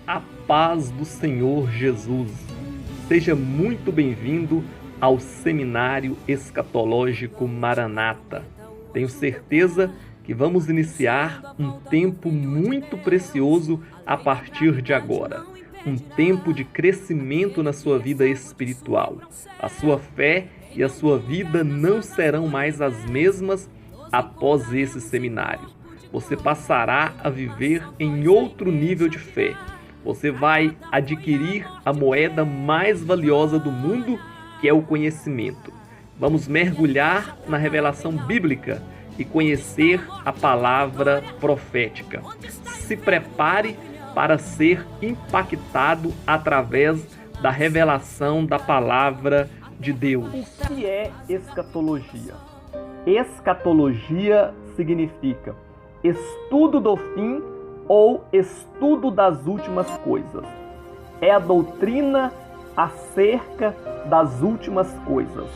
A paz do Senhor Jesus. Seja muito bem-vindo ao Seminário Escatológico Maranata. Tenho certeza que vamos iniciar um tempo muito precioso a partir de agora. Um tempo de crescimento na sua vida espiritual. A sua fé e a sua vida não serão mais as mesmas após esse seminário. Você passará a viver em outro nível de fé. Você vai adquirir a moeda mais valiosa do mundo, que é o conhecimento. Vamos mergulhar na revelação bíblica e conhecer a palavra profética. Se prepare para ser impactado através da revelação da palavra de Deus. O que é escatologia? Escatologia significa estudo do fim ou estudo das últimas coisas. É a doutrina acerca das últimas coisas,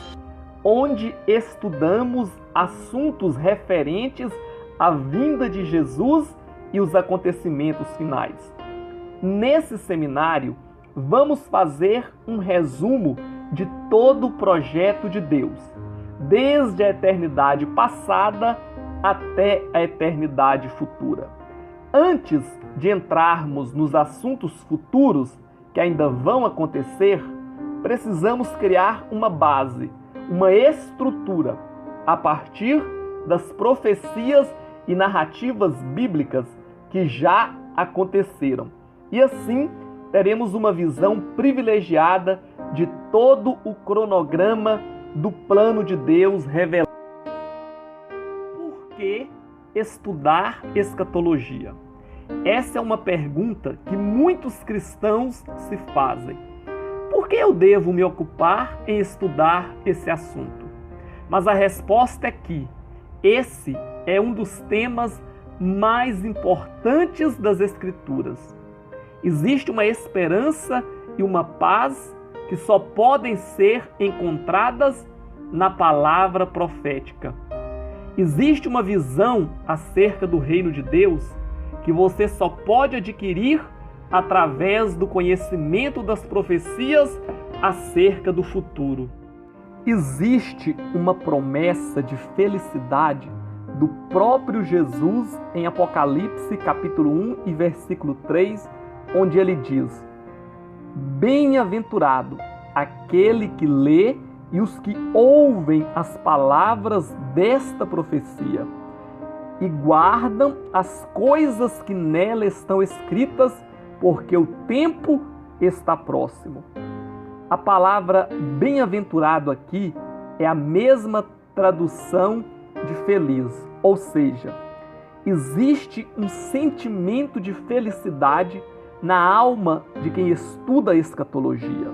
onde estudamos assuntos referentes à vinda de Jesus e os acontecimentos finais. Nesse seminário, vamos fazer um resumo de todo o projeto de Deus, desde a eternidade passada até a eternidade futura. Antes de entrarmos nos assuntos futuros que ainda vão acontecer, precisamos criar uma base, uma estrutura, a partir das profecias e narrativas bíblicas que já aconteceram. E assim, teremos uma visão privilegiada de todo o cronograma do plano de Deus revelado. Por que estudar escatologia? Essa é uma pergunta que muitos cristãos se fazem. Por que eu devo me ocupar em estudar esse assunto? Mas a resposta é que esse é um dos temas mais importantes das Escrituras. Existe uma esperança e uma paz que só podem ser encontradas na palavra profética. Existe uma visão acerca do reino de Deus que você só pode adquirir através do conhecimento das profecias acerca do futuro. Existe uma promessa de felicidade do próprio Jesus em Apocalipse capítulo 1 e versículo 3, onde ele diz: "Bem-aventurado aquele que lê e os que ouvem as palavras desta profecia e guardam as coisas que nela estão escritas, porque o tempo está próximo." A palavra bem-aventurado aqui é a mesma tradução de feliz, ou seja, existe um sentimento de felicidade na alma de quem estuda a escatologia.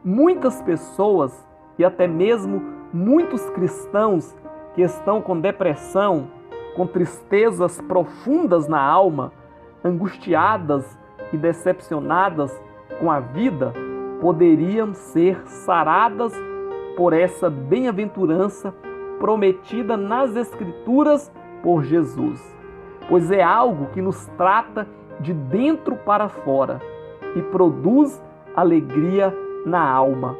Muitas pessoas e até mesmo muitos cristãos que estão com depressão, com tristezas profundas na alma, angustiadas e decepcionadas com a vida, poderiam ser saradas por essa bem-aventurança prometida nas Escrituras por Jesus, pois é algo que nos trata de dentro para fora e produz alegria na alma.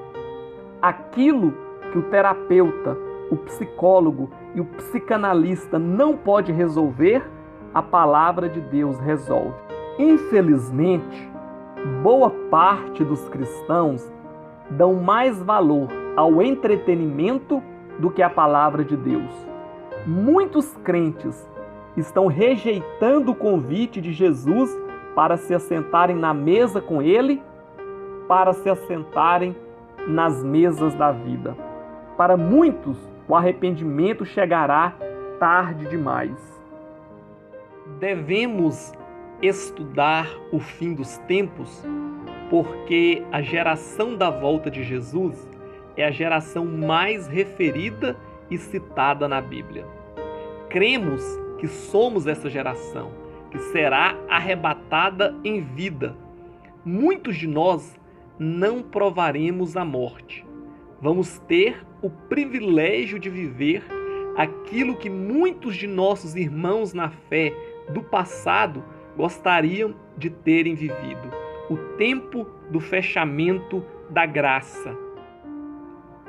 Aquilo que o terapeuta, o psicólogo e o psicanalista não pode resolver, a palavra de Deus resolve. Infelizmente, boa parte dos cristãos dão mais valor ao entretenimento do que à palavra de Deus. Muitos crentes estão rejeitando o convite de Jesus para se assentarem na mesa com Ele, para se assentarem nas mesas da vida. Para muitos, o arrependimento chegará tarde demais. Devemos estudar o fim dos tempos, porque a geração da volta de Jesus é a geração mais referida e citada na Bíblia. Cremos que somos essa geração, que será arrebatada em vida. Muitos de nós não provaremos a morte. Vamos ter o privilégio de viver aquilo que muitos de nossos irmãos na fé do passado gostariam de terem vivido, o tempo do fechamento da graça.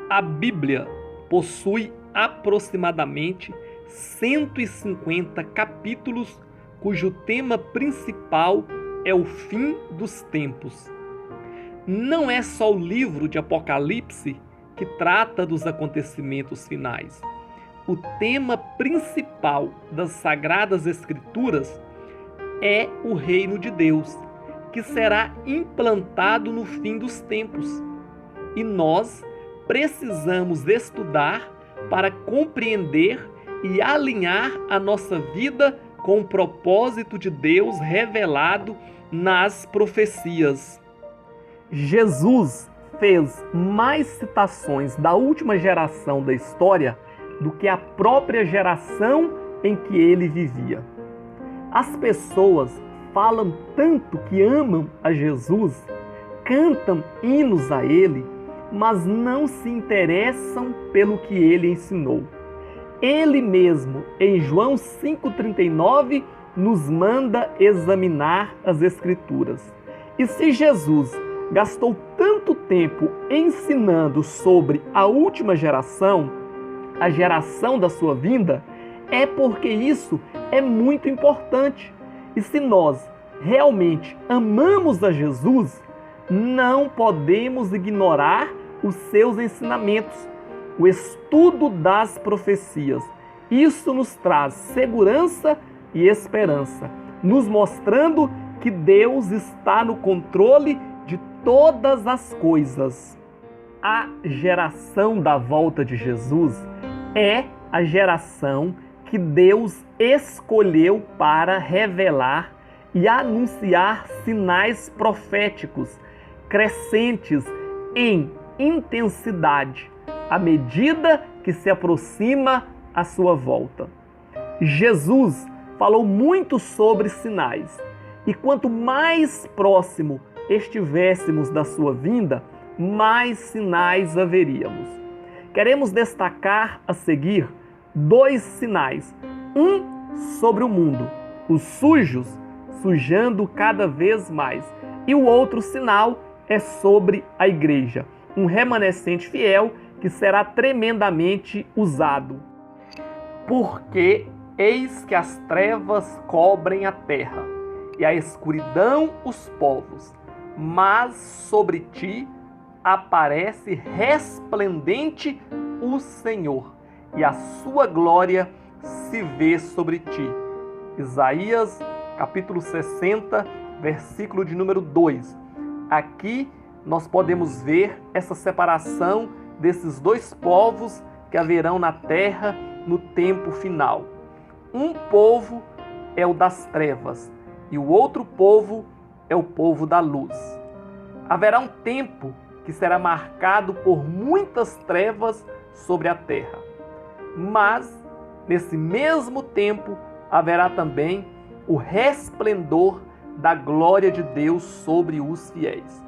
A Bíblia possui aproximadamente 150 capítulos, cujo tema principal é o fim dos tempos. Não é só o livro de Apocalipse que trata dos acontecimentos finais. O tema principal das Sagradas Escrituras é o reino de Deus, que será implantado no fim dos tempos. E nós precisamos estudar para compreender e alinhar a nossa vida com o propósito de Deus revelado nas profecias. Jesus fez mais citações da última geração da história do que a própria geração em que ele vivia. As pessoas falam tanto que amam a Jesus, cantam hinos a ele, mas não se interessam pelo que ele ensinou. Ele mesmo, em João 5,39, nos manda examinar as Escrituras. E se Jesus gastou tanto tempo ensinando sobre a última geração, a geração da sua vinda, é porque isso é muito importante. E se nós realmente amamos a Jesus, não podemos ignorar os seus ensinamentos, o estudo das profecias. Isso nos traz segurança e esperança, nos mostrando que Deus está no controle de todas as coisas. A geração da volta de Jesus é a geração que Deus escolheu para revelar e anunciar sinais proféticos crescentes em intensidade à medida que se aproxima a sua volta. Jesus falou muito sobre sinais, e quanto mais próximo estivéssemos da sua vinda, mais sinais haveríamos. Queremos destacar a seguir 2 sinais. Um sobre o mundo, os sujos sujando cada vez mais. E o outro sinal é sobre a igreja, um remanescente fiel que será tremendamente usado. Porque eis que as trevas cobrem a terra, e a escuridão os povos, mas sobre ti aparece resplendente o Senhor, e a sua glória se vê sobre ti. Isaías, capítulo 60, versículo de número 2. Aqui nós podemos ver essa separação desses 2 povos que haverão na terra no tempo final. Um povo é o das trevas e o outro povo é o povo da luz. Haverá um tempo que será marcado por muitas trevas sobre a terra. Mas, nesse mesmo tempo, haverá também o resplendor da glória de Deus sobre os fiéis.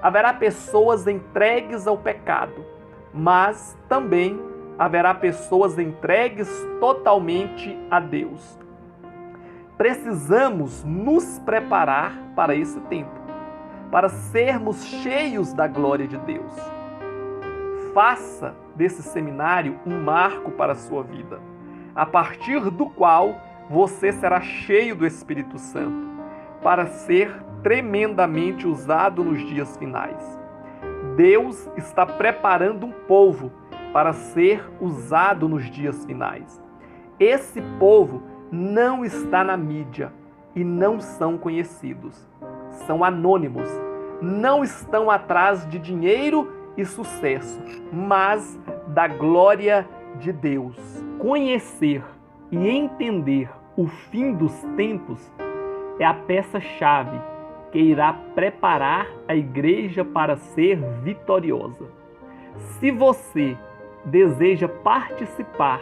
Haverá pessoas entregues ao pecado, mas também haverá pessoas entregues totalmente a Deus. Precisamos nos preparar para esse tempo, para sermos cheios da glória de Deus. Faça desse seminário um marco para a sua vida, a partir do qual você será cheio do Espírito Santo, para ser tremendamente usado nos dias finais. Deus está preparando um povo para ser usado nos dias finais. Esse povo não está na mídia e não são conhecidos. São anônimos, não estão atrás de dinheiro e sucesso, mas da glória de Deus. Conhecer e entender o fim dos tempos é a peça-chave que irá preparar a igreja para ser vitoriosa. Se você deseja participar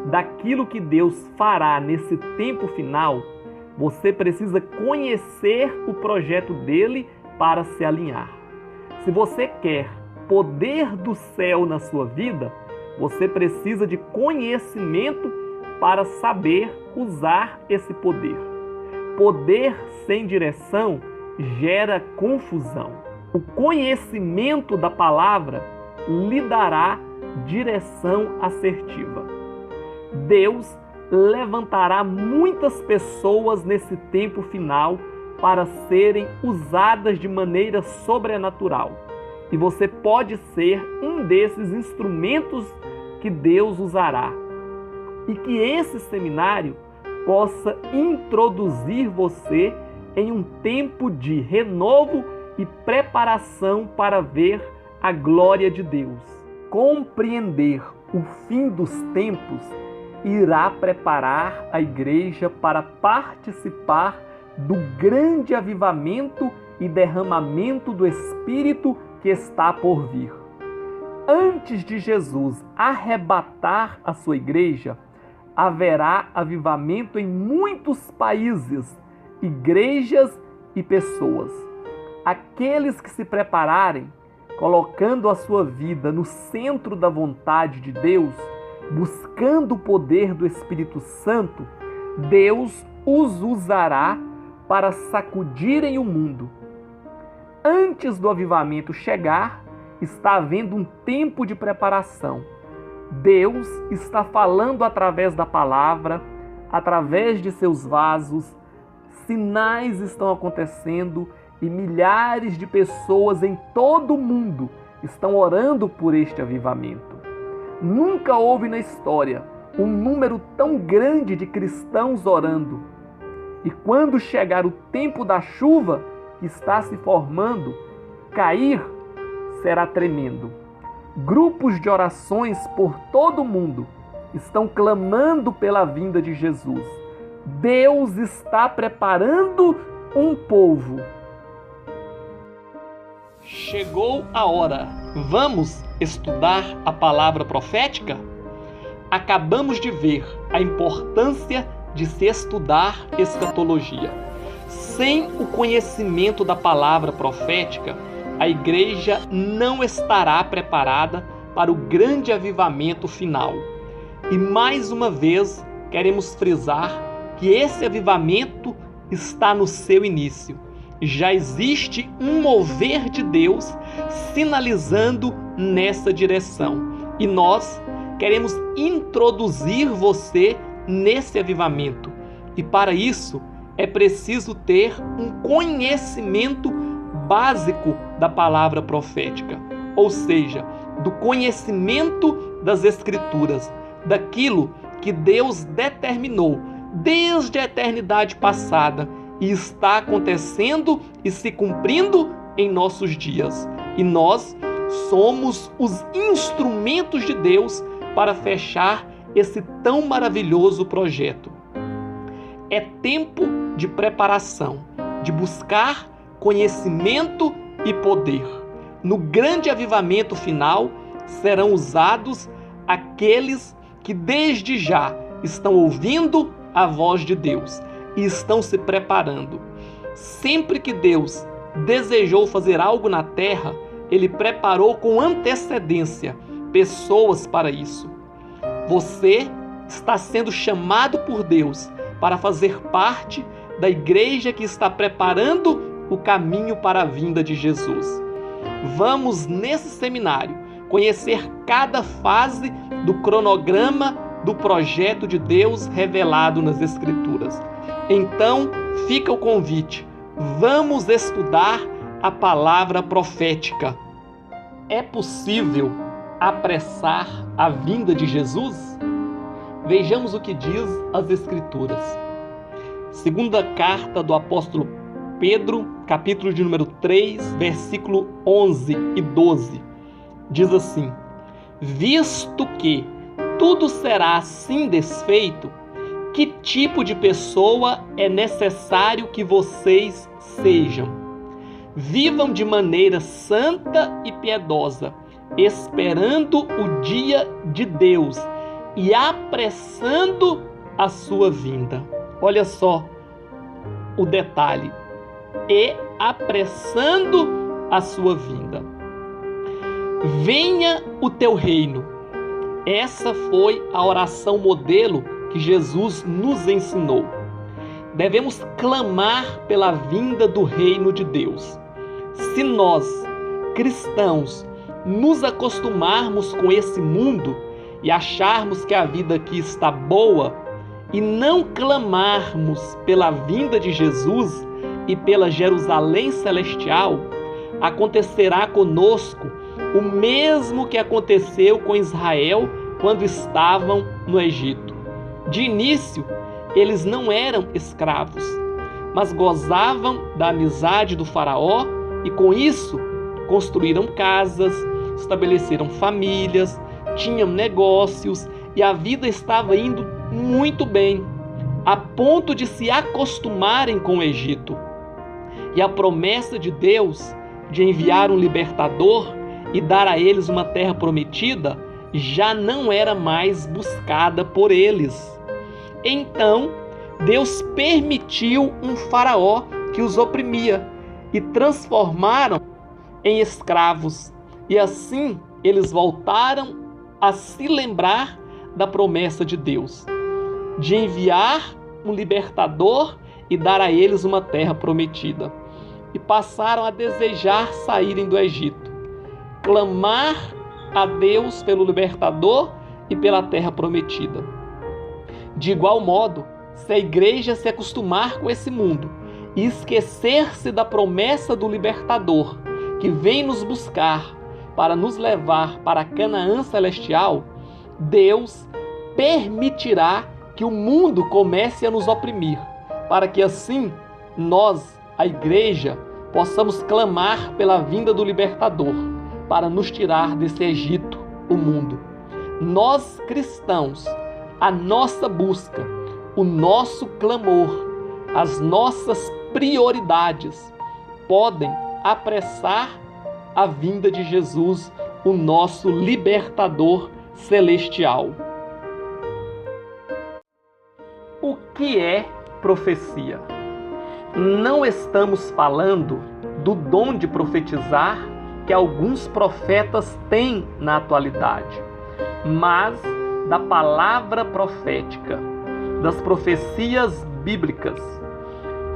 daquilo que Deus fará nesse tempo final, você precisa conhecer o projeto dele para se alinhar. Se você quer poder do céu na sua vida, você precisa de conhecimento para saber usar esse poder. poder sem direção gera confusão. O conhecimento da palavra lhe dará direção assertiva. Deus levantará muitas pessoas nesse tempo final para serem usadas de maneira sobrenatural. E você pode ser um desses instrumentos que Deus usará. E que esse seminário possa introduzir você em um tempo de renovo e preparação para ver a glória de Deus. Compreender o fim dos tempos irá preparar a igreja para participar do grande avivamento e derramamento do Espírito que está por vir. Antes de Jesus arrebatar a sua igreja, haverá avivamento em muitos países, igrejas e pessoas. Aqueles que se prepararem, colocando a sua vida no centro da vontade de Deus, buscando o poder do Espírito Santo, Deus os usará para sacudirem o mundo. Antes do avivamento chegar, está havendo um tempo de preparação. Deus está falando através da palavra, através de seus vasos, sinais estão acontecendo e milhares de pessoas em todo o mundo estão orando por este avivamento. Nunca houve na história um número tão grande de cristãos orando. E quando chegar o tempo da chuva que está se formando, cair, será tremendo. Grupos de orações por todo o mundo estão clamando pela vinda de Jesus. Deus está preparando um povo. Chegou a hora. Vamos estudar a palavra profética? Acabamos de ver a importância de se estudar escatologia. Sem o conhecimento da palavra profética, a igreja não estará preparada para o grande avivamento final. E mais uma vez, queremos frisar que esse avivamento está no seu início. Já existe um mover de Deus sinalizando nessa direção. E nós queremos introduzir você nesse avivamento. E para isso, é preciso ter um conhecimento básico da palavra profética, ou seja, do conhecimento das Escrituras, daquilo que Deus determinou desde a eternidade passada e está acontecendo e se cumprindo em nossos dias. E nós somos os instrumentos de Deus para fechar esse tão maravilhoso projeto. É tempo de preparação, de buscar conhecimento e poder. No grande avivamento final, serão usados aqueles que desde já estão ouvindo a voz de Deus e estão se preparando. Sempre que Deus desejou fazer algo na terra, Ele preparou com antecedência pessoas para isso. Você está sendo chamado por Deus para fazer parte da igreja que está preparando o caminho para a vinda de Jesus. Vamos, nesse seminário, conhecer cada fase do cronograma do projeto de Deus revelado nas Escrituras. Então, fica o convite. Vamos estudar a palavra profética. É possível apressar a vinda de Jesus? Vejamos o que diz as Escrituras. Segunda carta do apóstolo Pedro, capítulo de número 3, versículo 11 e 12. Diz assim: visto que tudo será assim desfeito, que tipo de pessoa é necessário que vocês sejam? Vivam de maneira santa e piedosa, esperando o dia de Deus e apressando a sua vinda. Olha só o detalhe. E apressando a sua vinda. Venha o teu reino. Essa foi a oração modelo que Jesus nos ensinou. devemos clamar pela vinda do reino de Deus. Se nós, cristãos, nos acostumarmos com esse mundo e acharmos que a vida aqui está boa e não clamarmos pela vinda de Jesus e pela Jerusalém celestial, acontecerá conosco o mesmo que aconteceu com Israel quando estavam no Egito. De início, eles não eram escravos, mas gozavam da amizade do faraó e com isso construíram casas, estabeleceram famílias, tinham negócios e a vida estava indo muito bem, a ponto de se acostumarem com o Egito. E a promessa de Deus de enviar um libertador e dar a eles uma terra prometida já não era mais buscada por eles. Então, Deus permitiu um faraó que os oprimia e transformaram em escravos. E assim eles voltaram a se lembrar da promessa de Deus, de enviar um libertador e dar a eles uma terra prometida. E passaram a desejar saírem do Egito, clamar a Deus pelo libertador e pela terra prometida. De igual modo, se a igreja se acostumar com esse mundo e esquecer-se da promessa do libertador que vem nos buscar para nos levar para Canaã celestial, Deus permitirá que o mundo comece a nos oprimir, para que assim nós, a igreja, possamos clamar pela vinda do libertador para nos tirar desse Egito, o mundo. Nós, cristãos, a nossa busca, o nosso clamor, as nossas prioridades podem apressar a vinda de Jesus, o nosso libertador celestial. O que é profecia? Não estamos falando do dom de profetizar que alguns profetas têm na atualidade, mas da palavra profética, das profecias bíblicas.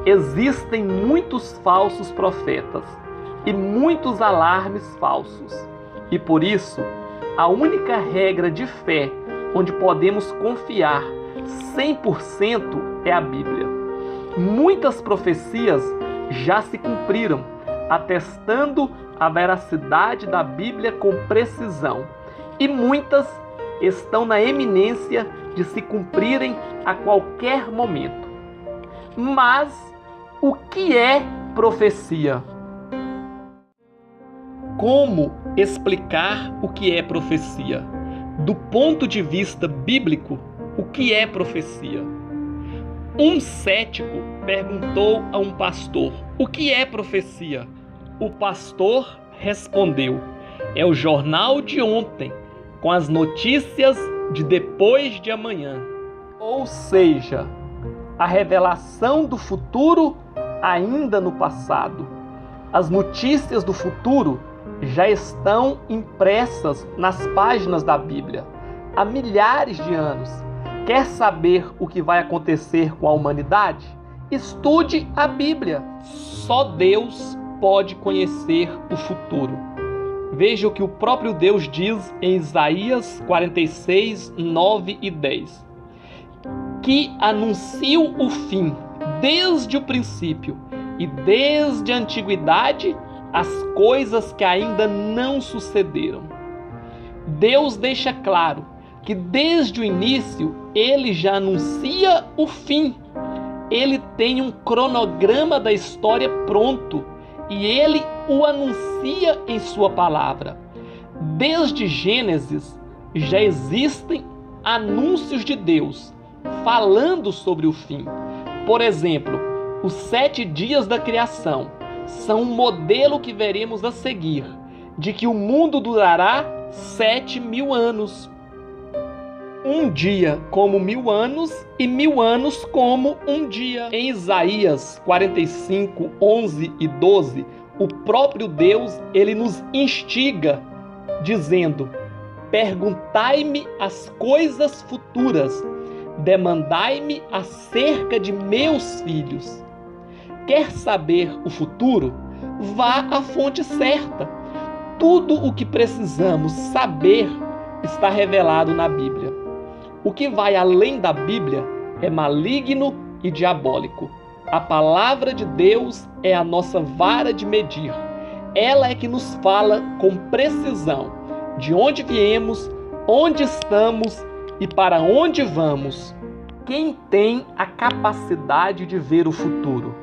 Existem muitos falsos profetas e muitos alarmes falsos, e por isso a única regra de fé onde podemos confiar 100% é a Bíblia. Muitas profecias já se cumpriram, atestando a veracidade da Bíblia com precisão, e muitas estão na eminência de se cumprirem a qualquer momento. Mas o que é profecia? Como explicar o que é profecia? Do ponto de vista bíblico, o que é profecia? Um cético perguntou a um pastor: o que é profecia? O pastor respondeu: é o jornal de ontem, com as notícias de depois de amanhã. Ou seja, a revelação do futuro ainda no passado. As notícias do futuro já estão impressas nas páginas da Bíblia há milhares de anos. Quer saber o que vai acontecer com a humanidade? Estude a Bíblia. Só Deus pode conhecer o futuro. Veja o que o próprio Deus diz em Isaías 46, 9 e 10. Que anuncio o fim desde o princípio e desde a antiguidade as coisas que ainda não sucederam. Deus deixa claro que desde o início Ele já anuncia o fim. Ele tem um cronograma da história pronto e Ele o anuncia em sua palavra. Desde Gênesis já existem anúncios de Deus falando sobre o fim. Por exemplo, os 7 dias da criação são um modelo que veremos a seguir, de que o mundo durará 7.000 anos. Um dia como 1.000 anos e 1.000 anos como um dia. Em Isaías 45, 11 e 12, o próprio Deus, ele nos instiga, dizendo: perguntai-me as coisas futuras, demandai-me acerca de meus filhos. Quer saber o futuro? Vá à fonte certa. Tudo o que precisamos saber está revelado na Bíblia. O que vai além da Bíblia é maligno e diabólico. A palavra de Deus é a nossa vara de medir. Ela é que nos fala com precisão de onde viemos, onde estamos e para onde vamos. Quem tem a capacidade de ver o futuro?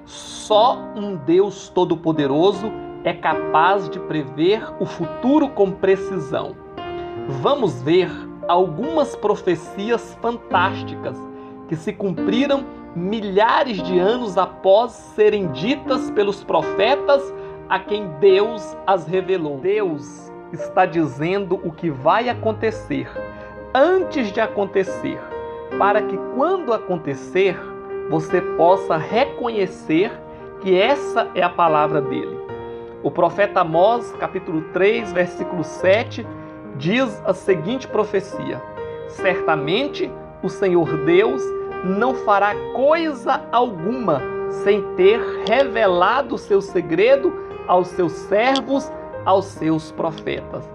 Só um Deus Todo-Poderoso é capaz de prever o futuro com precisão. Vamos ver algumas profecias fantásticas que se cumpriram milhares de anos após serem ditas pelos profetas a quem Deus as revelou. Deus está dizendo o que vai acontecer antes de acontecer, para que quando acontecer, você possa reconhecer que essa é a palavra dele. O profeta Amós, capítulo 3, versículo 7, diz a seguinte profecia: certamente o Senhor Deus não fará coisa alguma sem ter revelado o seu segredo aos seus servos, aos seus profetas.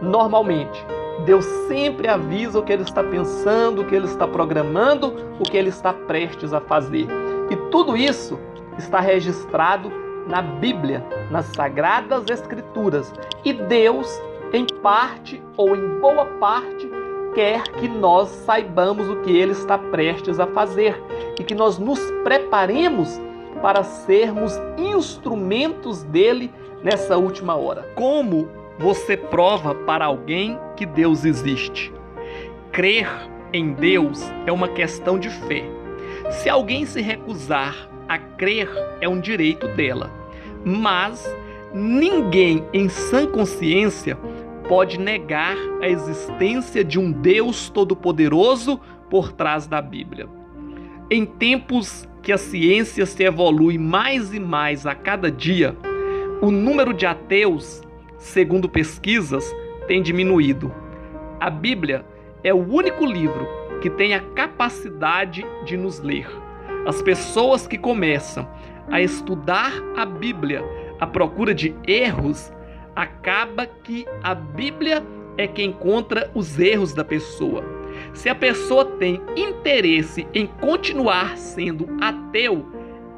Normalmente, Deus sempre avisa o que Ele está pensando, o que Ele está programando, o que Ele está prestes a fazer. E tudo isso está registrado na Bíblia, nas Sagradas Escrituras. E Deus, em parte ou em boa parte, quer que nós saibamos o que Ele está prestes a fazer e que nós nos preparemos para sermos instrumentos dele nessa última hora. Como você prova para alguém que Deus existe? Crer em Deus é uma questão de fé. Se alguém se recusar a crer, é um direito dela. Mas ninguém em sã consciência pode negar a existência de um Deus Todo-Poderoso por trás da Bíblia. Em tempos que a ciência se evolui mais e mais a cada dia, o número de ateus, segundo pesquisas, tem diminuído. A Bíblia é o único livro que tem a capacidade de nos ler. As pessoas que começam a estudar a Bíblia à procura de erros, acaba que a Bíblia é que encontra os erros da pessoa. Se a pessoa tem interesse em continuar sendo ateu,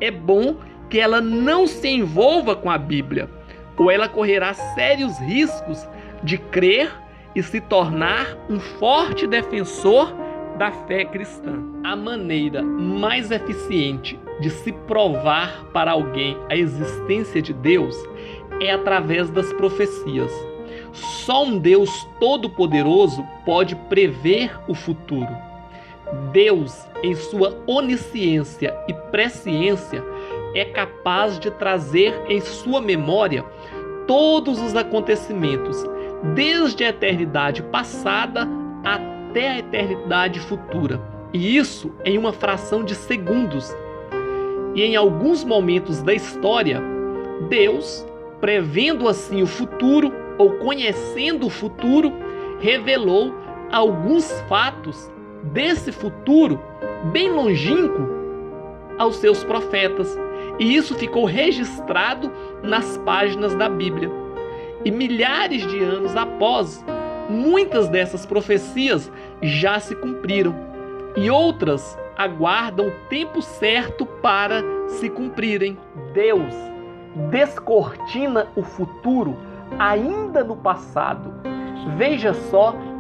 é bom que ela não se envolva com a Bíblia, ou ela correrá sérios riscos de crer e se tornar um forte defensor da fé cristã. A maneira mais eficiente de se provar para alguém a existência de Deus é através das profecias. Só um Deus Todo-Poderoso pode prever o futuro. Deus, em sua onisciência e presciência, é capaz de trazer em sua memória todos os acontecimentos, desde a eternidade passada até a eternidade futura. E isso em uma fração de segundos. E em alguns momentos da história, Deus, prevendo assim o futuro, ou conhecendo o futuro, revelou alguns fatos desse futuro bem longínquo aos seus profetas. E isso ficou registrado nas páginas da Bíblia. E milhares de anos após, muitas dessas profecias já se cumpriram. E outras aguardam o tempo certo para se cumprirem. Deus descortina o futuro ainda no passado. Veja só que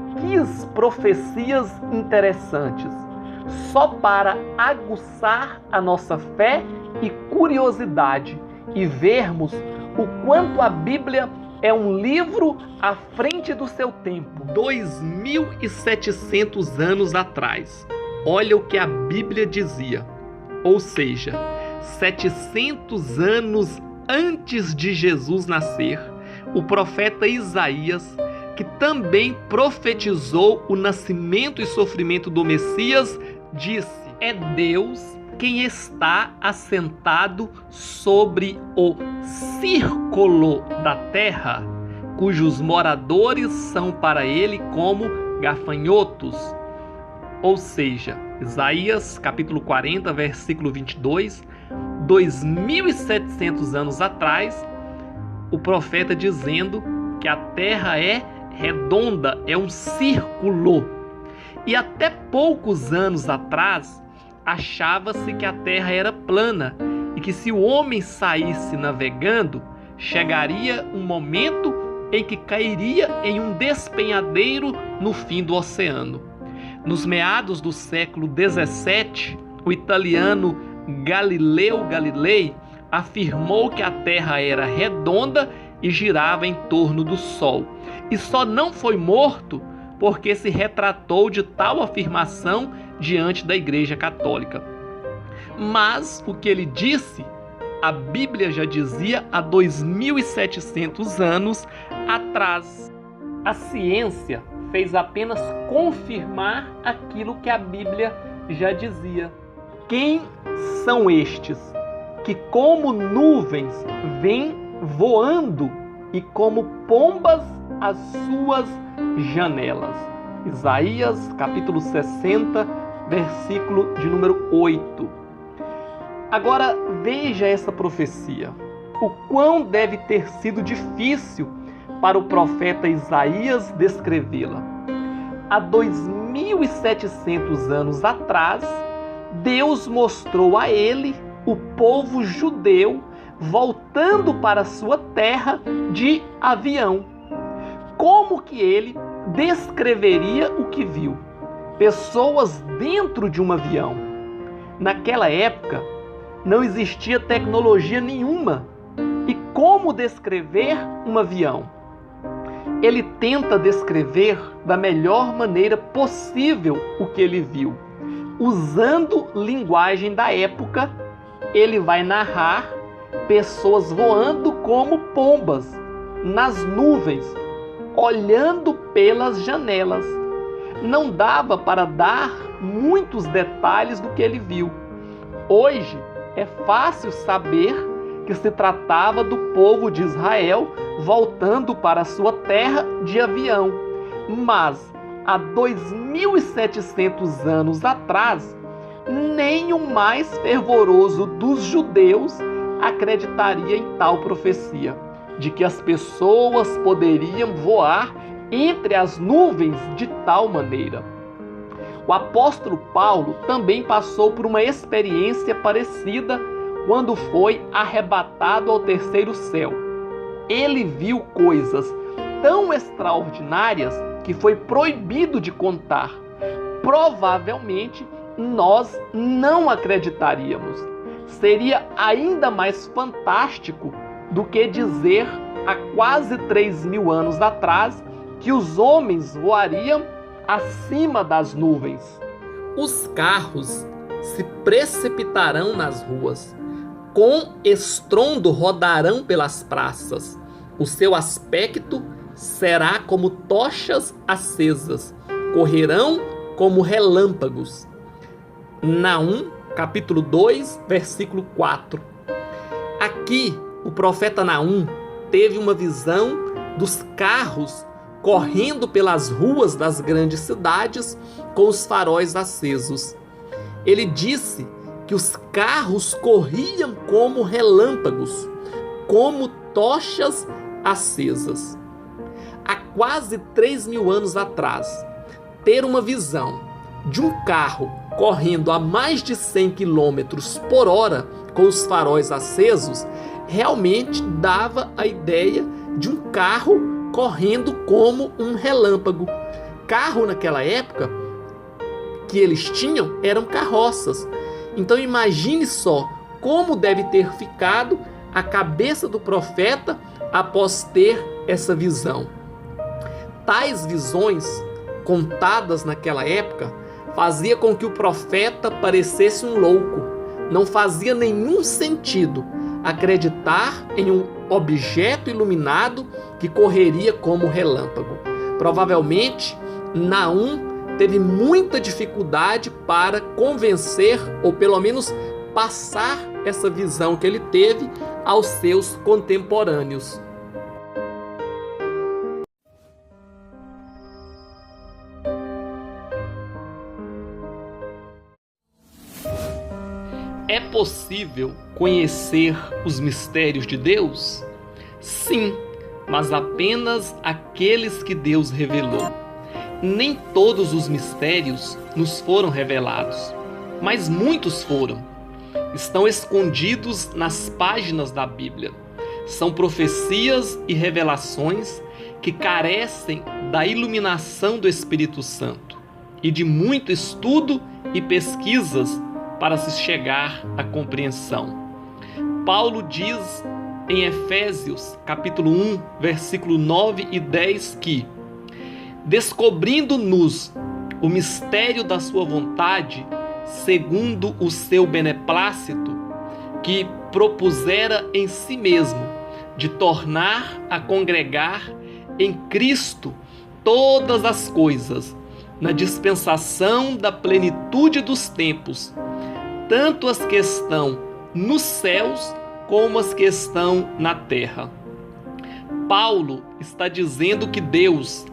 profecias interessantes, só para aguçar a nossa fé e curiosidade e vermos o quanto a Bíblia é um livro à frente do seu tempo. 2.700 anos atrás, olha o que a Bíblia dizia, ou seja, 700 anos antes de Jesus nascer, o profeta Isaías, que também profetizou o nascimento e sofrimento do Messias, disse: é Deus quem está assentado sobre o círculo da terra, cujos moradores são para ele como gafanhotos. Ou seja, Isaías capítulo 40, versículo 22, 2.700 anos atrás, o profeta dizendo que a terra é redonda, é um círculo. E até poucos anos atrás, achava-se que a terra era plana e que se o homem saísse navegando, chegaria um momento em que cairia em um despenhadeiro no fim do oceano. Nos meados do século XVII, o italiano Galileu Galilei afirmou que a Terra era redonda e girava em torno do Sol. E só não foi morto porque se retratou de tal afirmação diante da Igreja Católica. Mas o que ele disse, a Bíblia já dizia há 2.700 anos atrás. A ciência fez apenas confirmar aquilo que a Bíblia já dizia. Quem são estes que, como nuvens, vêm voando e como pombas às suas janelas? Isaías, capítulo 60, versículo de número 8. Agora veja essa profecia. O quão deve ter sido difícil para o profeta Isaías descrevê-la. Há 2.700 anos atrás, Deus mostrou a ele o povo judeu voltando para sua terra de avião. Como que ele descreveria o que viu? Pessoas dentro de um avião. Naquela época, não existia tecnologia nenhuma. E como descrever um avião? Ele tenta descrever da melhor maneira possível o que ele viu. Usando linguagem da época, ele vai narrar pessoas voando como pombas nas nuvens, olhando pelas janelas. Não dava para dar muitos detalhes do que ele viu. Hoje é fácil saber que se tratava do povo de Israel voltando para sua terra de avião. Mas há 2.700 anos atrás, nem o mais fervoroso dos judeus acreditaria em tal profecia, de que as pessoas poderiam voar entre as nuvens de tal maneira. O apóstolo Paulo também passou por uma experiência parecida quando foi arrebatado ao terceiro céu. Ele viu coisas tão extraordinárias que foi proibido de contar. Provavelmente nós não acreditaríamos. Seria ainda mais fantástico do que dizer há quase 3.000 anos atrás que os homens voariam acima das nuvens. Os carros se precipitarão nas ruas, com estrondo rodarão pelas praças. O seu aspecto será como tochas acesas, correrão como relâmpagos. Naum, capítulo 2, versículo 4. Aqui, o profeta Naum teve uma visão dos carros correndo pelas ruas das grandes cidades com os faróis acesos. Ele disse que os carros corriam como relâmpagos, como tochas acesas. Há quase 3.000 anos atrás, ter uma visão de um carro correndo a mais de 100 km por hora com os faróis acesos realmente dava a ideia de um carro correndo como um relâmpago. Carro naquela época que eles tinham eram carroças. Então imagine só como deve ter ficado a cabeça do profeta após ter essa visão. Tais visões contadas naquela época fazia com que o profeta parecesse um louco. Não fazia nenhum sentido acreditar em um objeto iluminado que correria como relâmpago. Provavelmente, Naum teve muita dificuldade para convencer, ou pelo menos passar essa visão que ele teve aos seus contemporâneos. É possível conhecer os mistérios de Deus? Sim, mas apenas aqueles que Deus revelou. Nem todos os mistérios nos foram revelados, mas muitos foram. Estão escondidos nas páginas da Bíblia. São profecias e revelações que carecem da iluminação do Espírito Santo e de muito estudo e pesquisas para se chegar à compreensão. Paulo diz em Efésios, capítulo 1, versículo 9 e 10 que, descobrindo-nos o mistério da sua vontade, segundo o seu beneplácito, que propusera em si mesmo, de tornar a congregar em Cristo todas as coisas, na dispensação da plenitude dos tempos, tanto as que estão nos céus como as que estão na terra. Paulo está dizendo que Deus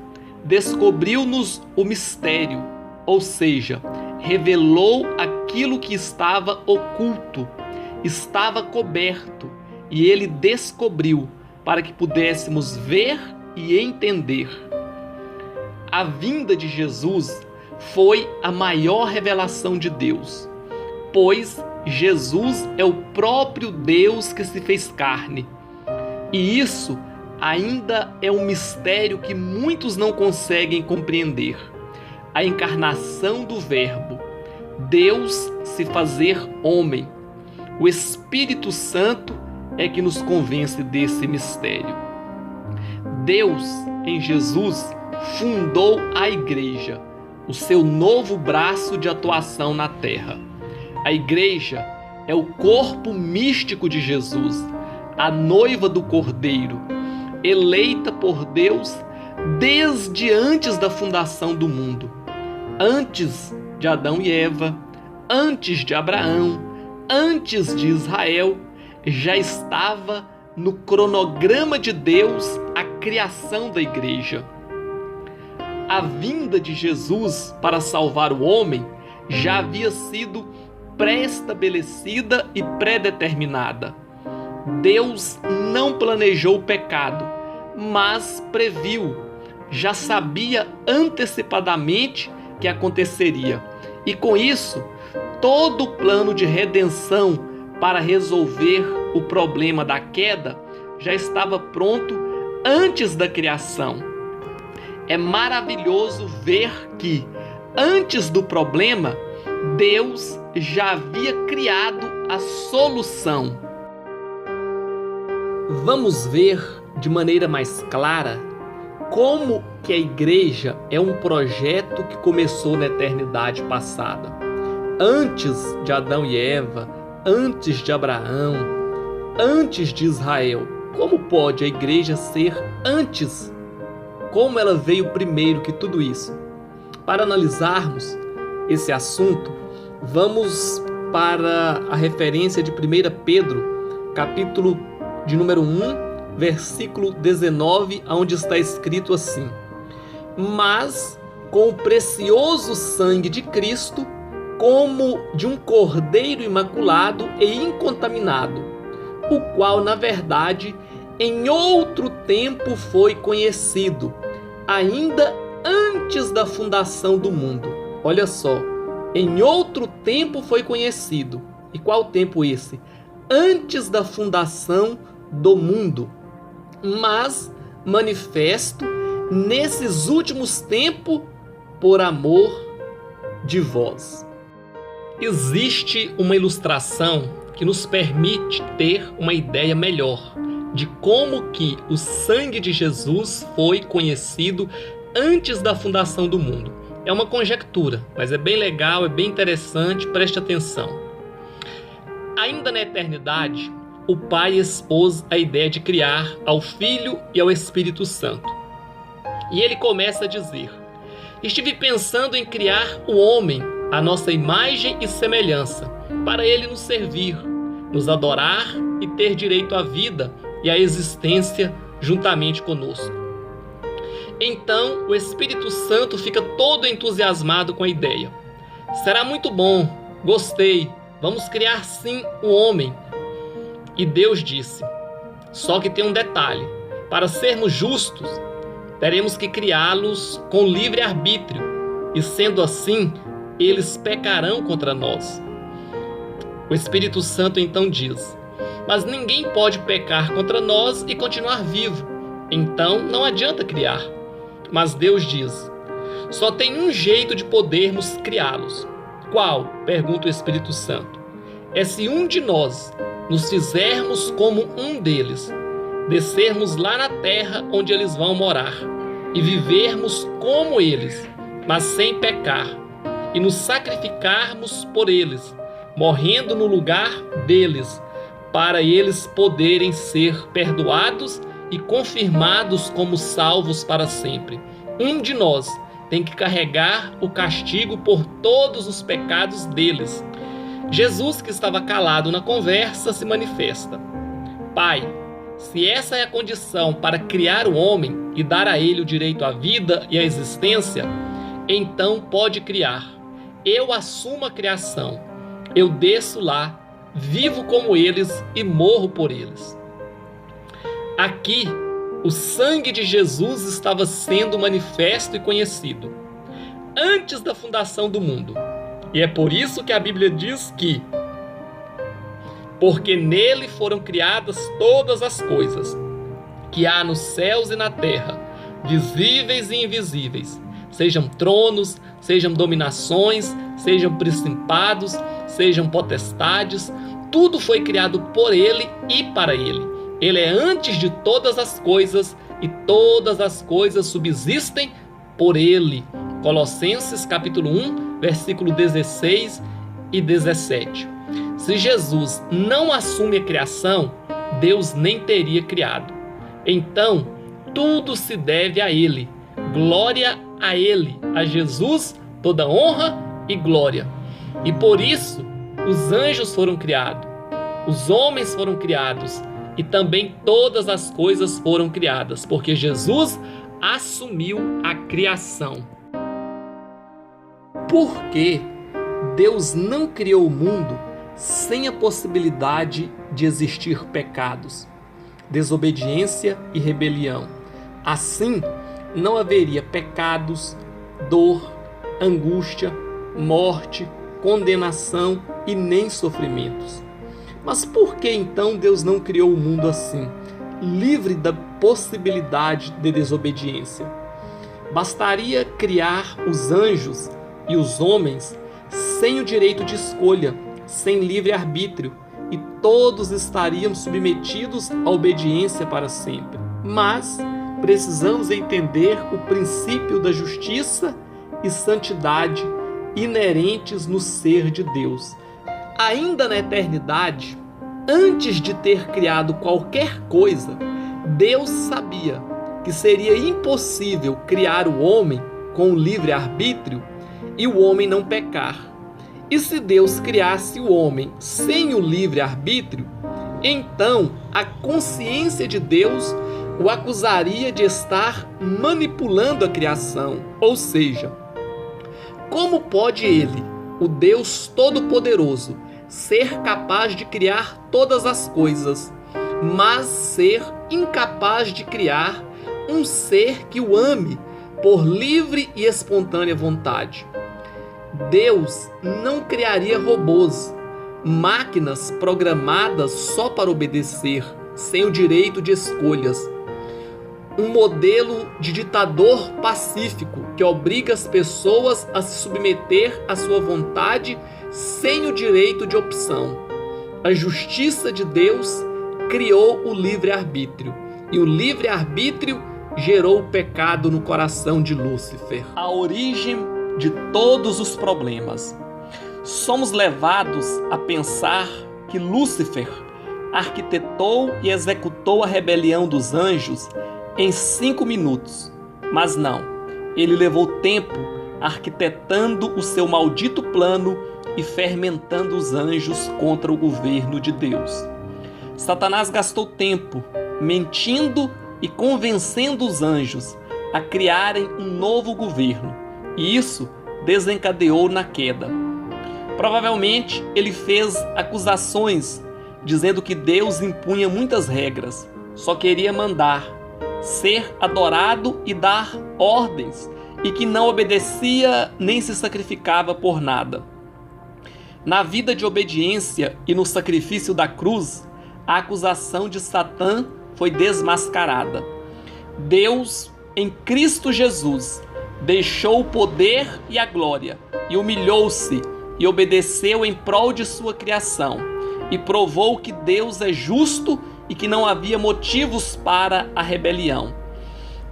descobriu-nos o mistério, ou seja, revelou aquilo que estava oculto, estava coberto, e ele descobriu para que pudéssemos ver e entender. A vinda de Jesus foi a maior revelação de Deus, pois Jesus é o próprio Deus que se fez carne. E isso ainda é um mistério que muitos não conseguem compreender. A encarnação do Verbo, Deus se fazer homem. O Espírito Santo é que nos convence desse mistério. Deus, em Jesus, fundou a Igreja, o seu novo braço de atuação na terra. A Igreja é o corpo místico de Jesus, a noiva do Cordeiro, eleita por Deus desde antes da fundação do mundo, antes de Adão e Eva, antes de Abraão, antes de Israel, já estava no cronograma de Deus a criação da Igreja. A vinda de Jesus para salvar o homem já havia sido pré-estabelecida e pré-determinada. Deus não planejou o pecado, mas previu, já sabia antecipadamente que aconteceria. E com isso, todo o plano de redenção para resolver o problema da queda já estava pronto antes da criação. É maravilhoso ver que, antes do problema, Deus já havia criado a solução. Vamos ver de maneira mais clara como que a Igreja é um projeto que começou na eternidade passada. Antes de Adão e Eva, antes de Abraão, antes de Israel. Como pode a Igreja ser antes? Como ela veio primeiro que tudo isso? Para analisarmos esse assunto, vamos para a referência de 1 Pedro, capítulo de número 1, versículo 19, onde está escrito assim: mas com o precioso sangue de Cristo, como de um cordeiro imaculado e incontaminado, o qual, na verdade, em outro tempo foi conhecido, ainda antes da fundação do mundo. Olha só, em outro tempo foi conhecido. E qual tempo esse? Antes da fundação do mundo, mas manifesto nesses últimos tempos por amor de vós. Existe uma ilustração que nos permite ter uma ideia melhor de como que o sangue de Jesus foi conhecido antes da fundação do mundo. É uma conjectura, mas é bem legal, é bem interessante, preste atenção. Ainda na eternidade, o Pai expôs a ideia de criar ao Filho e ao Espírito Santo. E ele começa a dizer: estive pensando em criar o homem à nossa imagem e semelhança, para ele nos servir, nos adorar e ter direito à vida e à existência juntamente conosco. Então o Espírito Santo fica todo entusiasmado com a ideia. Será muito bom, gostei, vamos criar sim o homem. E Deus disse, só que tem um detalhe, para sermos justos, teremos que criá-los com livre-arbítrio, e sendo assim, eles pecarão contra nós. O Espírito Santo então diz, mas ninguém pode pecar contra nós e continuar vivo, então não adianta criar. Mas Deus diz, só tem um jeito de podermos criá-los. Qual? Pergunta o Espírito Santo. É se um de nós nos fizermos como um deles, descermos lá na terra onde eles vão morar e vivermos como eles, mas sem pecar, e nos sacrificarmos por eles, morrendo no lugar deles, para eles poderem ser perdoados e confirmados como salvos para sempre. Um de nós tem que carregar o castigo por todos os pecados deles. Jesus, que estava calado na conversa, se manifesta. Pai, se essa é a condição para criar o homem e dar a ele o direito à vida e à existência, então pode criar. Eu assumo a criação. Eu desço lá, vivo como eles e morro por eles. Aqui, o sangue de Jesus estava sendo manifesto e conhecido antes da fundação do mundo. E é por isso que a Bíblia diz que porque nele foram criadas todas as coisas que há nos céus e na terra, visíveis e invisíveis, sejam tronos, sejam dominações, sejam principados, sejam potestades, tudo foi criado por ele e para ele. Ele é antes de todas as coisas e todas as coisas subsistem por ele. Colossenses capítulo 1, versículo 16 e 17. Se Jesus não assume a criação, Deus nem teria criado. Então, tudo se deve a ele. Glória a ele, a Jesus, toda honra e glória. E por isso, os anjos foram criados, os homens foram criados, e também todas as coisas foram criadas, porque Jesus assumiu a criação. Por que Deus não criou o mundo sem a possibilidade de existir pecados, desobediência e rebelião? Assim, não haveria pecados, dor, angústia, morte, condenação e nem sofrimentos. Mas por que então Deus não criou o mundo assim, livre da possibilidade de desobediência? Bastaria criar os anjos e os homens sem o direito de escolha, sem livre-arbítrio, e todos estariam submetidos à obediência para sempre. Mas precisamos entender o princípio da justiça e santidade inerentes no ser de Deus. Ainda na eternidade, antes de ter criado qualquer coisa, Deus sabia que seria impossível criar o homem com livre-arbítrio e o homem não pecar. E se Deus criasse o homem sem o livre-arbítrio, então a consciência de Deus o acusaria de estar manipulando a criação. Ou seja, como pode ele, o Deus Todo-Poderoso, ser capaz de criar todas as coisas, mas ser incapaz de criar um ser que o ame por livre e espontânea vontade? Deus não criaria robôs, máquinas programadas só para obedecer, sem o direito de escolhas. Um modelo de ditador pacífico que obriga as pessoas a se submeter à sua vontade sem o direito de opção. A justiça de Deus criou o livre-arbítrio, e o livre-arbítrio gerou o pecado no coração de Lúcifer. A origem de todos os problemas. Somos levados a pensar que Lúcifer arquitetou e executou a rebelião dos anjos em 5 minutos. Mas não, ele levou tempo arquitetando o seu maldito plano e fermentando os anjos contra o governo de Deus. Satanás gastou tempo mentindo e convencendo os anjos a criarem um novo governo, e isso desencadeou na queda. Provavelmente ele fez acusações dizendo que Deus impunha muitas regras, só queria mandar, ser adorado e dar ordens, e que não obedecia nem se sacrificava por nada. Na vida de obediência e no sacrifício da cruz, a acusação de Satã foi desmascarada. Deus, em Cristo Jesus, deixou o poder e a glória, e humilhou-se e obedeceu em prol de sua criação, e provou que Deus é justo e que não havia motivos para a rebelião.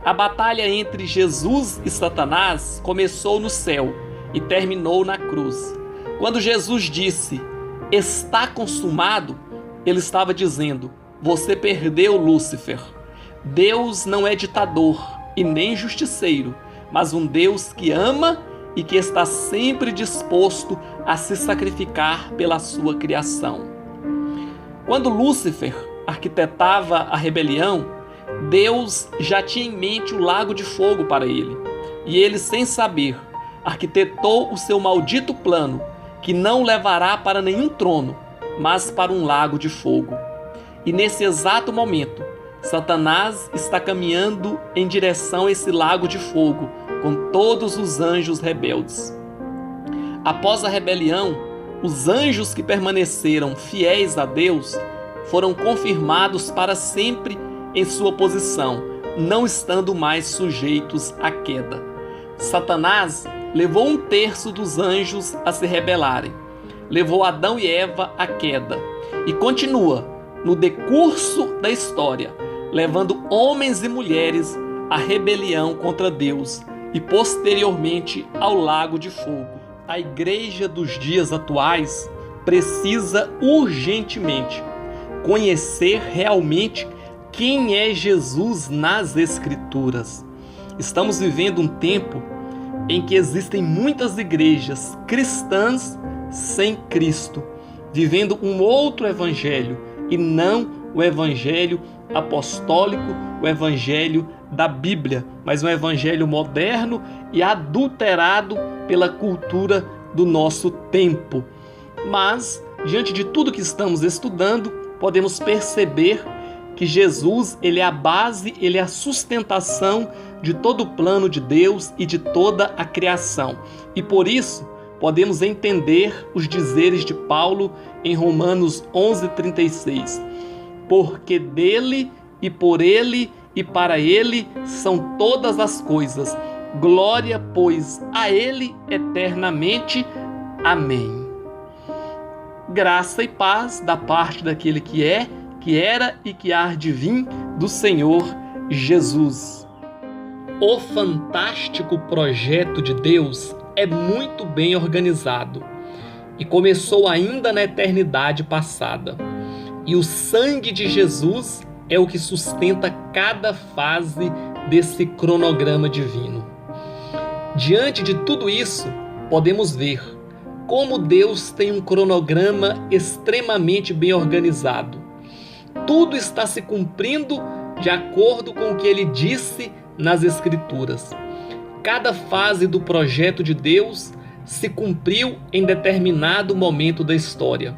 A batalha entre Jesus e Satanás começou no céu e terminou na cruz. Quando Jesus disse, "Está consumado", ele estava dizendo, "Você perdeu, Lúcifer." Deus não é ditador e nem justiceiro, mas um Deus que ama e que está sempre disposto a se sacrificar pela sua criação. Quando Lúcifer arquitetava a rebelião, Deus já tinha em mente o lago de fogo para ele, e ele, sem saber, arquitetou o seu maldito plano, que não levará para nenhum trono, mas para um lago de fogo. E nesse exato momento, Satanás está caminhando em direção a esse lago de fogo, com todos os anjos rebeldes. Após a rebelião, os anjos que permaneceram fiéis a Deus foram confirmados para sempre em sua posição, não estando mais sujeitos à queda. Satanás levou 1/3 dos anjos a se rebelarem, levou Adão e Eva à queda e continua no decurso da história, levando homens e mulheres à rebelião contra Deus e posteriormente ao lago de fogo. A igreja dos dias atuais precisa urgentemente conhecer realmente quem é Jesus nas Escrituras. Estamos vivendo um tempo em que existem muitas igrejas cristãs sem Cristo, vivendo um outro evangelho e não o evangelho apostólico, o evangelho da Bíblia, mas um evangelho moderno e adulterado pela cultura do nosso tempo. Mas, diante de tudo que estamos estudando, podemos perceber que Jesus, ele é a base, ele é a sustentação de todo o plano de Deus e de toda a criação. E por isso, podemos entender os dizeres de Paulo em Romanos 11:36. Porque dele e por ele e para ele são todas as coisas. Glória, pois, a ele eternamente. Amém. Graça e paz da parte daquele que é, que era e que há de vir, do Senhor Jesus. O fantástico projeto de Deus é muito bem organizado e começou ainda na eternidade passada. E o sangue de Jesus é o que sustenta cada fase desse cronograma divino. Diante de tudo isso, podemos ver como Deus tem um cronograma extremamente bem organizado. Tudo está se cumprindo de acordo com o que ele disse nas Escrituras. Cada fase do projeto de Deus se cumpriu em determinado momento da história.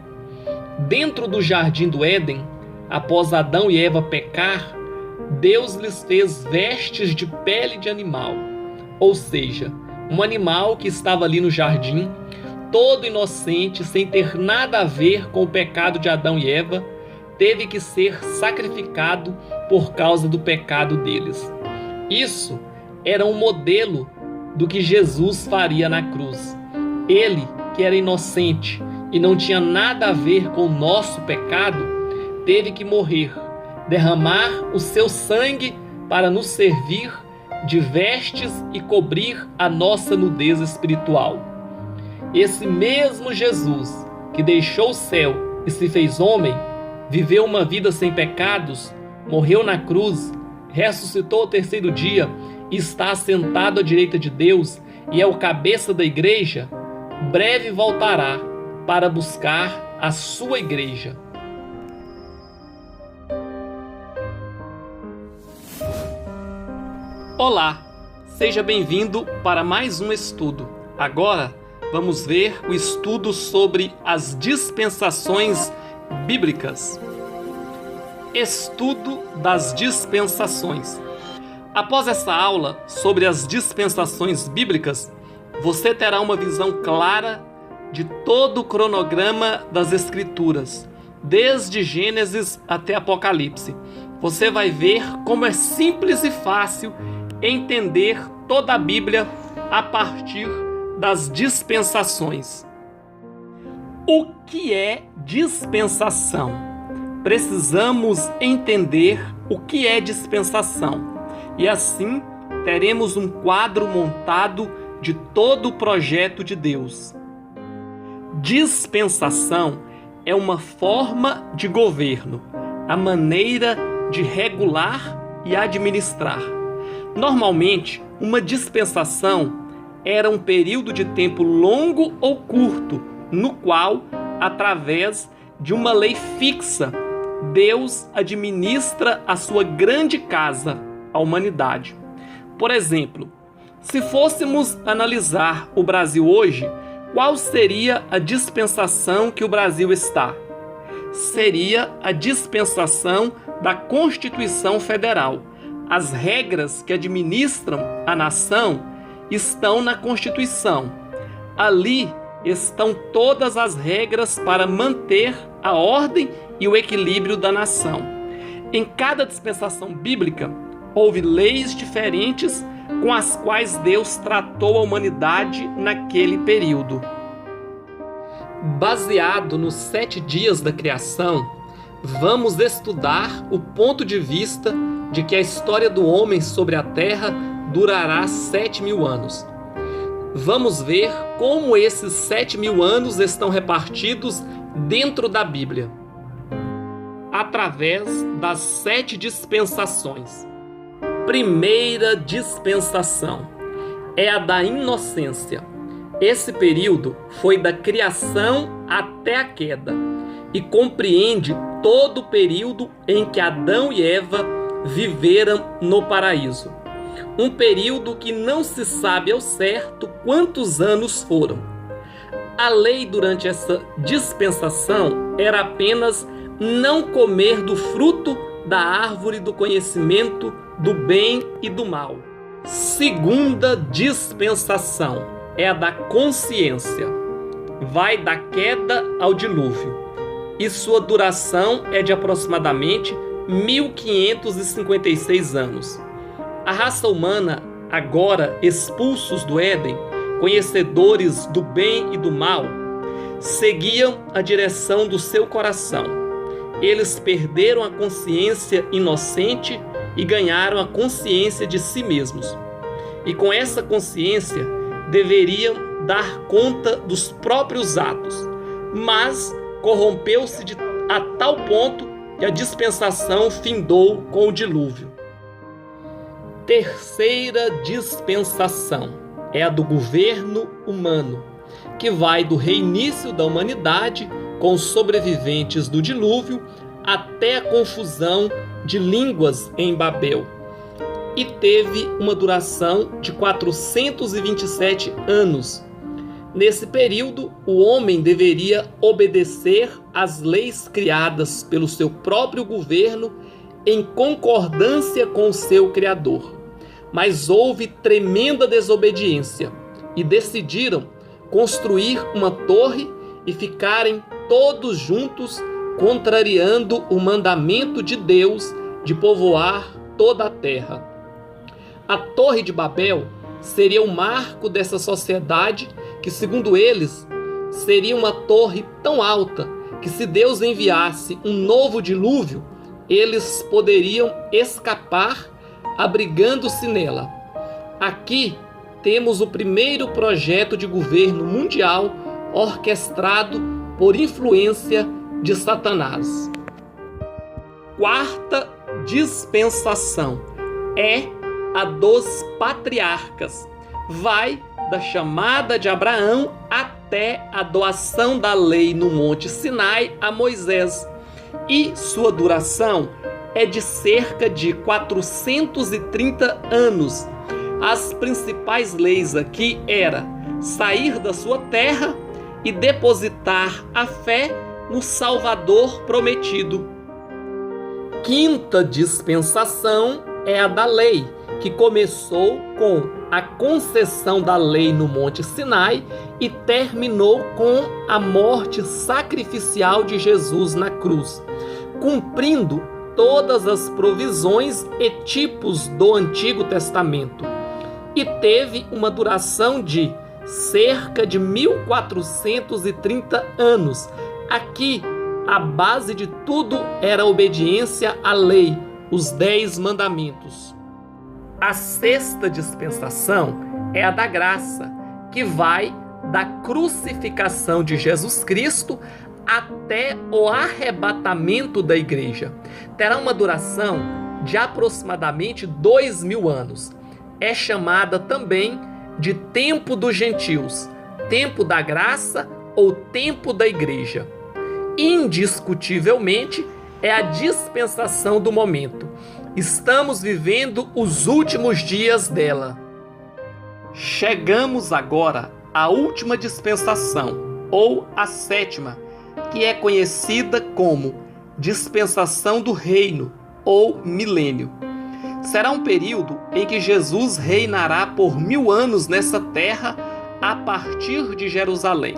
Dentro do jardim do Éden, após Adão e Eva pecar, Deus lhes fez vestes de pele de animal, ou seja, um animal que estava ali no jardim, todo inocente, sem ter nada a ver com o pecado de Adão e Eva, teve que ser sacrificado por causa do pecado deles. Isso era um modelo do que Jesus faria na cruz. Ele, que era inocente e não tinha nada a ver com o nosso pecado, teve que morrer, derramar o seu sangue para nos servir de vestes e cobrir a nossa nudez espiritual. Esse mesmo Jesus que deixou o céu e se fez homem, viveu uma vida sem pecados, morreu na cruz, ressuscitou ao 3º dia e está assentado à direita de Deus e é o cabeça da igreja, breve voltará para buscar a sua igreja. Olá, seja bem-vindo para mais um estudo. Agora vamos ver o estudo sobre as dispensações bíblicas. Estudo das dispensações. Após essa aula sobre as dispensações bíblicas, você terá uma visão clara de todo o cronograma das Escrituras, desde Gênesis até Apocalipse. Você vai ver como é simples e fácil entender toda a Bíblia a partir das dispensações. O que é dispensação? Precisamos entender o que é dispensação e assim teremos um quadro montado de todo o projeto de Deus. Dispensação é uma forma de governo, a maneira de regular e administrar. Normalmente, uma dispensação era um período de tempo longo ou curto, no qual, através de uma lei fixa, Deus administra a sua grande casa, a humanidade. Por exemplo, se fôssemos analisar o Brasil hoje, qual seria a dispensação que o Brasil está? Seria a dispensação da Constituição Federal. As regras que administram a nação estão na Constituição. Ali estão todas as regras para manter a ordem e o equilíbrio da nação. Em cada dispensação bíblica, houve leis diferentes com as quais Deus tratou a humanidade naquele período. Baseado nos 7 dias da criação, vamos estudar o ponto de vista de que a história do homem sobre a terra durará 7.000 anos. Vamos ver como esses 7.000 anos estão repartidos dentro da Bíblia, através das 7 dispensações. Primeira dispensação é a da inocência. Esse período foi da criação até a queda e compreende todo o período em que Adão e Eva viveram no paraíso. Um período que não se sabe ao certo quantos anos foram. A lei durante essa dispensação era apenas não comer do fruto da árvore do conhecimento do bem e do mal. Segunda dispensação é a da consciência. Vai da queda ao dilúvio e sua duração é de aproximadamente 1556 anos. A raça humana, agora expulsos do Éden, conhecedores do bem e do mal, seguiam a direção do seu coração. Eles perderam a consciência inocente e ganharam a consciência de si mesmos. E com essa consciência deveriam dar conta dos próprios atos, mas corrompeu-se a tal ponto que a dispensação findou com o dilúvio. Terceira dispensação é a do governo humano, que vai do reinício da humanidade com os sobreviventes do dilúvio até a confusão de línguas em Babel, e teve uma duração de 427 anos. Nesse período, o homem deveria obedecer às leis criadas pelo seu próprio governo em concordância com o seu Criador. Mas houve tremenda desobediência e decidiram construir uma torre e ficarem todos juntos contrariando o mandamento de Deus de povoar toda a terra. A Torre de Babel seria o marco dessa sociedade que, segundo eles, seria uma torre tão alta que, se Deus enviasse um novo dilúvio, eles poderiam escapar abrigando-se nela. Aqui temos o primeiro projeto de governo mundial orquestrado por influência de Satanás. Quarta dispensação é a dos patriarcas. Vai da chamada de Abraão até a doação da lei no Monte Sinai a Moisés, e sua duração é de cerca de 430 anos. As principais leis aqui eram sair da sua terra e depositar a fé no Salvador prometido. Quinta dispensação é a da lei, que começou com a concessão da lei no Monte Sinai e terminou com a morte sacrificial de Jesus na cruz, cumprindo todas as provisões e tipos do Antigo Testamento, e teve uma duração de cerca de 1430 anos. Aqui, a base de tudo era a obediência à lei, os 10 mandamentos. A sexta dispensação é a da graça, que vai da crucificação de Jesus Cristo até o arrebatamento da igreja. Terá uma duração de aproximadamente 2000 anos. É chamada também de tempo dos gentios, tempo da graça ou tempo da igreja. Indiscutivelmente, é a dispensação do momento. Estamos vivendo os últimos dias dela. Chegamos agora à última dispensação, ou a sétima, que é conhecida como dispensação do reino, ou milênio. Será um período em que Jesus reinará por 1000 anos nessa terra a partir de Jerusalém,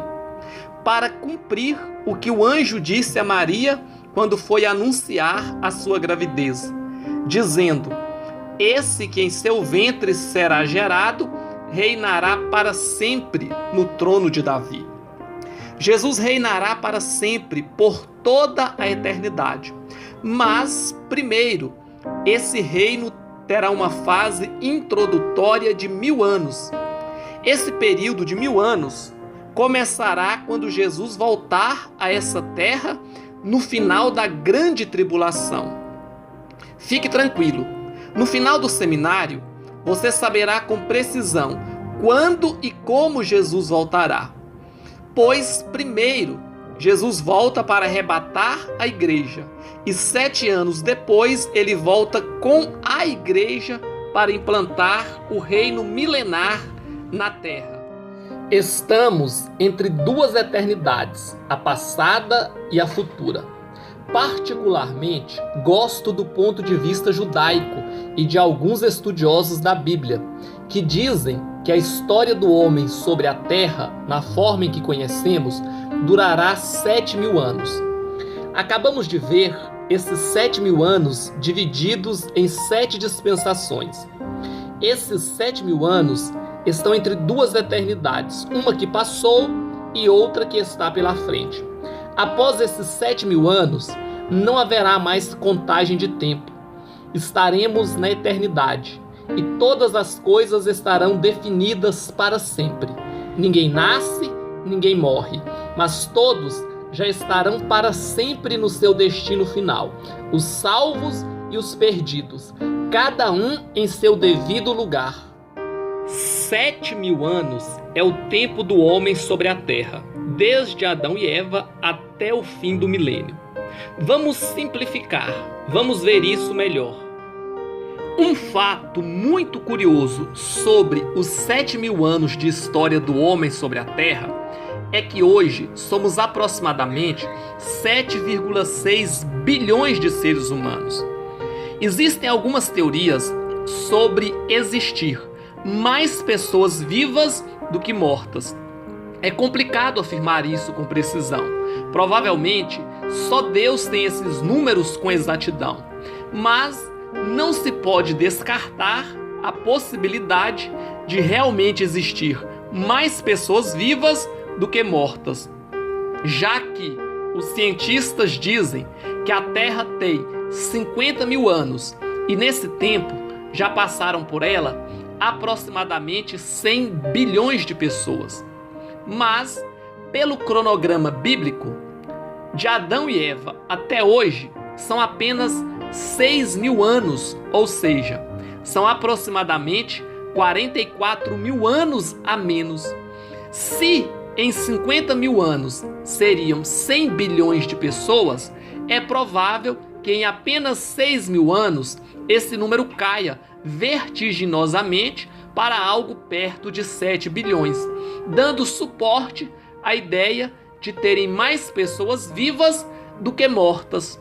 para cumprir o que o anjo disse a Maria quando foi anunciar a sua gravidez, dizendo: esse que em seu ventre será gerado reinará para sempre no trono de Davi. Jesus reinará para sempre, por toda a eternidade. Mas, primeiro, esse reino terá uma fase introdutória de 1000 anos. Esse período de 1000 anos começará quando Jesus voltar a essa terra no final da grande tribulação. Fique tranquilo, no final do seminário, você saberá com precisão quando e como Jesus voltará. Pois, primeiro, Jesus volta para arrebatar a igreja, e 7 anos depois ele volta com a igreja para implantar o reino milenar na terra. Estamos entre duas eternidades, a passada e a futura. Particularmente, gosto do ponto de vista judaico e de alguns estudiosos da Bíblia, que dizem que a história do homem sobre a terra, na forma em que conhecemos, durará 7000 anos. Acabamos de ver esses 7000 anos divididos em 7 dispensações. Esses 7000 anos estão entre duas eternidades, uma que passou e outra que está pela frente. Após esses 7000 anos, não haverá mais contagem de tempo. Estaremos na eternidade e todas as coisas estarão definidas para sempre. Ninguém nasce, ninguém morre, mas todos já estarão para sempre no seu destino final, os salvos e os perdidos, cada um em seu devido lugar. 7000 anos é o tempo do homem sobre a terra, desde Adão e Eva até o fim do milênio. Vamos simplificar, vamos ver isso melhor. Um fato muito curioso sobre os 7000 anos de história do homem sobre a terra é que hoje somos aproximadamente 7,6 bilhões de seres humanos. Existem algumas teorias sobre existir mais pessoas vivas do que mortas. É complicado afirmar isso com precisão. Provavelmente, só Deus tem esses números com exatidão. Mas não se pode descartar a possibilidade de realmente existir mais pessoas vivas do que mortas, já que os cientistas dizem que a Terra tem 50.000 anos e nesse tempo já passaram por ela aproximadamente 100 bilhões de pessoas. Mas, pelo cronograma bíblico, de Adão e Eva até hoje são apenas 6.000 anos, ou seja, são aproximadamente 44.000 anos a menos. Se em 50.000 anos seriam 100 bilhões de pessoas, é provável que em apenas 6.000 anos esse número caia vertiginosamente para algo perto de 7 bilhões. dando suporte à ideia de terem mais pessoas vivas do que mortas.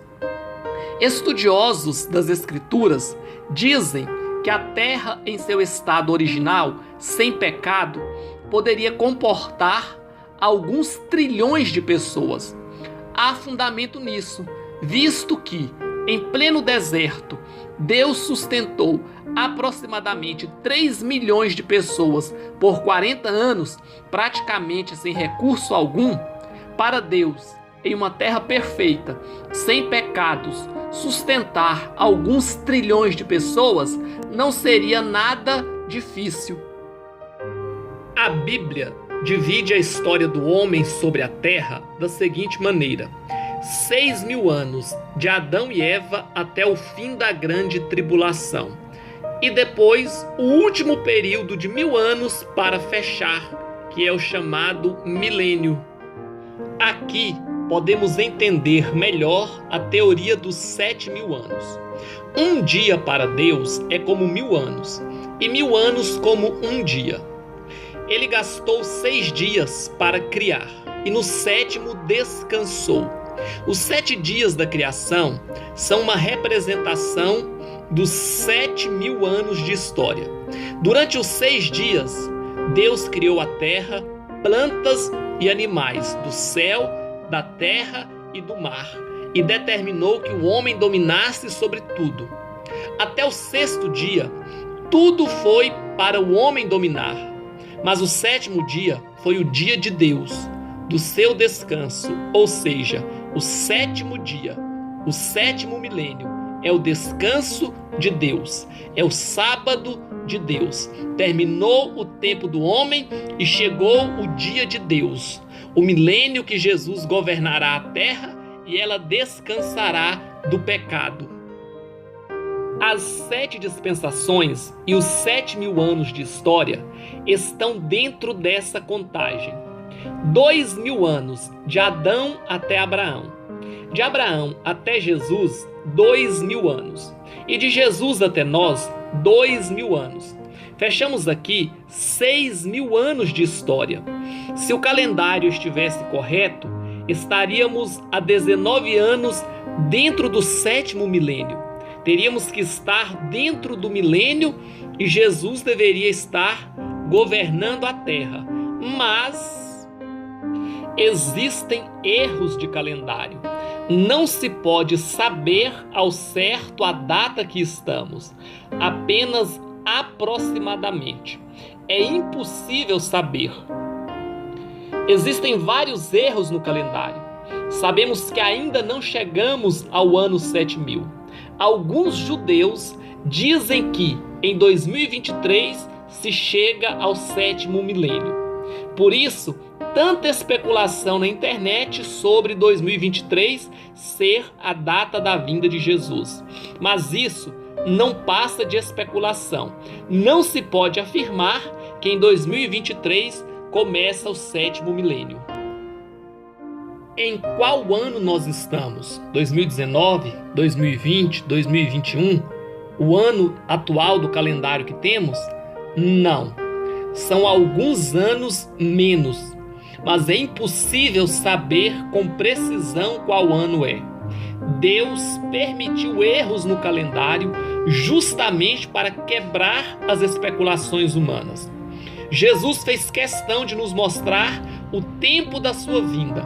Estudiosos das Escrituras dizem que a Terra, em seu estado original, sem pecado, poderia comportar alguns trilhões de pessoas. Há fundamento nisso, visto que, em pleno deserto, Deus sustentou aproximadamente 3 milhões de pessoas por 40 anos, praticamente sem recurso algum. Para Deus, em uma terra perfeita, sem pecados, sustentar alguns trilhões de pessoas não seria nada difícil. A Bíblia divide a história do homem sobre a terra da seguinte maneira: 6.000 anos de Adão e Eva até o fim da grande tribulação, e depois o último período de 1.000 anos para fechar, que é o chamado milênio. Aqui podemos entender melhor a teoria dos 7.000 anos. Um dia para Deus é como 1.000 anos, e 1.000 anos como um dia. Ele gastou 6 dias para criar, e no 7º descansou. Os 7 dias da criação são uma representação dos 7.000 anos de história. Durante os 6 dias, Deus criou a terra, plantas e animais do céu, da terra e do mar, e determinou que o homem dominasse sobre tudo. Até o 6º dia, tudo foi para o homem dominar, mas o 7º dia foi o dia de Deus, do seu descanso, ou seja, o 7º dia, o 7º milênio, é o descanso de Deus, é o sábado de Deus. Terminou o tempo do homem e chegou o dia de Deus, o milênio que Jesus governará a terra e ela descansará do pecado. As 7 dispensações e os 7.000 anos de história estão dentro dessa contagem. 2.000 anos de Adão até Abraão. De Abraão até Jesus, 2.000 anos. E de Jesus até nós, 2.000 anos. Fechamos aqui 6.000 anos de história. Se o calendário estivesse correto, estaríamos há 19 anos dentro do 7º milênio. Teríamos que estar dentro do milênio e Jesus deveria estar governando a terra. Mas existem erros de calendário. Não se pode saber ao certo a data que estamos, apenas aproximadamente. É impossível saber. Existem vários erros no calendário. Sabemos que ainda não chegamos ao ano 7.000. Alguns judeus dizem que em 2023 se chega ao 7º milênio. Por isso, tanta especulação na internet sobre 2023 ser a data da vinda de Jesus. Mas isso não passa de especulação. Não se pode afirmar que em 2023 começa o 7º milênio. Em qual ano nós estamos? 2019, 2020, 2021? O ano atual do calendário que temos? Não. São alguns anos menos. Mas é impossível saber com precisão qual ano é. Deus permitiu erros no calendário justamente para quebrar as especulações humanas. Jesus fez questão de nos mostrar o tempo da sua vinda,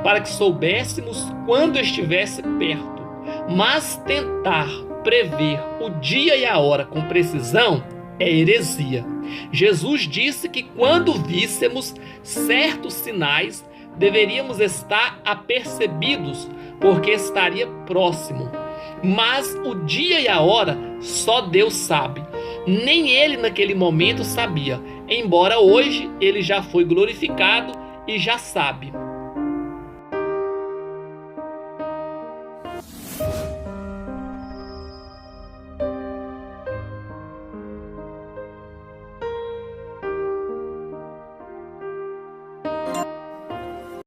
para que soubéssemos quando estivesse perto. Mas tentar prever o dia e a hora com precisão é heresia. Jesus disse que quando víssemos certos sinais, deveríamos estar apercebidos, porque estaria próximo. Mas o dia e a hora só Deus sabe. Nem ele naquele momento sabia, embora hoje ele já foi glorificado e já sabe.